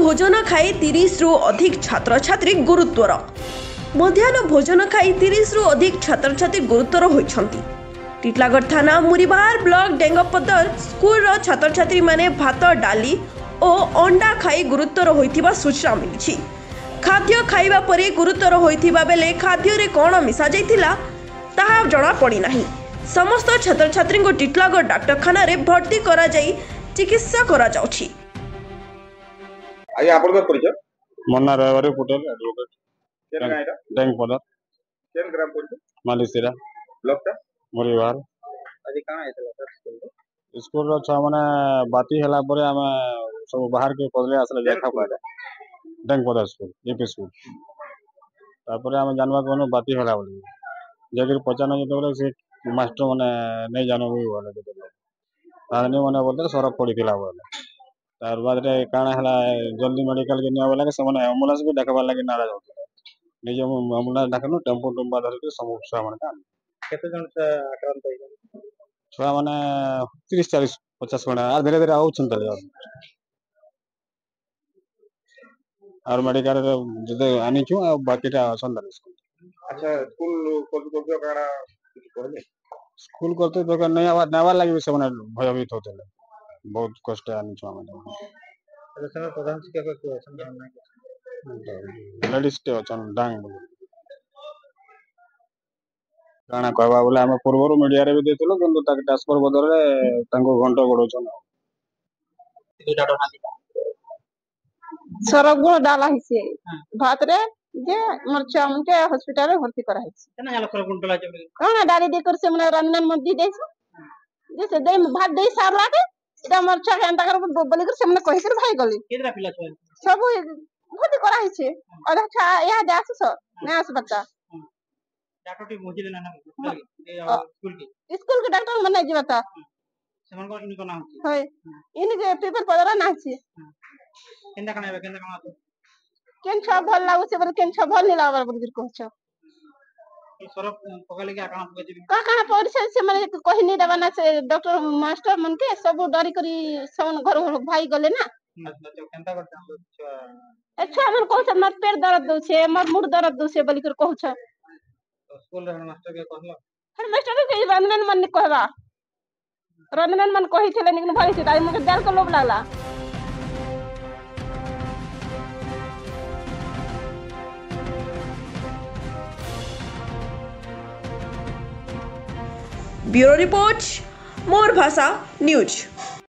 भोजन खाई 30 रु अधिक छात्र छात्री गुरुत्वर मध्याह्न भोजन खाई 30 रु अधिक छात्र छात्री गुरुत्वर होइछंती। टीटलागढ़ थाना मुरीबार ब्लॉक डेंगपदर स्कूल छात्र छात्री माने भात डाली और अंडा खाई गुरुत्वर होइथिबा सूचना मिली। खाद्य खाइबा परे गुरुत्वर होइथिबा बेले खाद्य रे कोन मिसा जाइथिला ताहा जणा पड़ी नाही। समस्त छात्र छात्री को टीटलागढ़ डाक्तरखाना रे भर्ती करा जाई चिकित्सा करा जाउछि। आया आपन परिचय मन्ना रविवार पुटल एडवोकेट केन गायरा डेंगपदर केन ग्राम पंचायत मालिसिरा ब्लॉक ता मुरीबार। आज कहां आइतला सर स्कूल रो छ माने बाती हला परे हम सब बाहर के पदले आसले देखा पाले डेंगपदर स्कूल एपी स्कूल तापर हम जानवा कोनो बाती हला बोली जेकर पचाना जतबले से मास्टर माने नहीं जानो भी बोले जतबले आने माने बोलते सरफ पड़ीथिला बोले तार बाद रे काना हला जल्दी मेडिकल के निया बोला के समय एम्बुलेंस भी देखबा लागि नाराज होते निजे एम्बुलेंस डाकनो टेम्पो टुम्बा धर के समस्या माने केते जन से आक्रांत होइल छुआ माने 30 40 50 माने आ धीरे धीरे आउछन तले और मेडिकल रे जदे आनी छु आ बाकीटा संदर स्कूल। अच्छा स्कूल को काना कुछ कहले स्कूल करते तो नहीं आवाज नावा लागि से माने भयभीत होते बहुत कष्ट आनी छु माने अच्छा सर प्रधान शिक्षक को समझाना लेडीज के अचन डांग बोल काना कहबा बोले हम पूर्वरु मीडिया रे भी देथिलो किंतु ताके ट्रांसफर बदले तांको घंटो गडोछन सरक गुण डाला हिसे भात रे जे मरचा उनके हॉस्पिटल में भर्ती करा हिसे केना जाला सरक गुण डाला जे कोना डाली दे कर से मने रंजन मत दी दे जैसे दे भात दे सारला के इदा मरचा के अंता कर बोली कर से मने कहि कर भाई गली केतरा पिला छ सब भर्ती करा हिसे अधा छा या जास स नै आस बच्चा डॉक्टर टी मोजी लेना ना स्कूल के डॉक्टर मने जीवता समन को इनको नाम होय इन जे पेपर पदरा ना छी केंदा कना केन छ भल लागु से बर केन छ भल नि लागबर बुझिर कहछ सरफ पकले के कहां पजे कहां परिचय से माने कहि नि देबा ना से डॉक्टर मास्टर मन के सब डरी करी सन घर भाई गले ना केंदा करता अच्छा हमन कहछ मत पेट दर्द दउ छे मत मुड़ दर्द दउ छे बलि कर कहछ स्कूल रे मास्टर के कहलो हर मास्टर के रंजन मन कहबा रंजन मन कहि छले निकन भाई से ताई मके देल को लोभ लागला। ब्यूरो रिपोर्ट मोर भाषा न्यूज।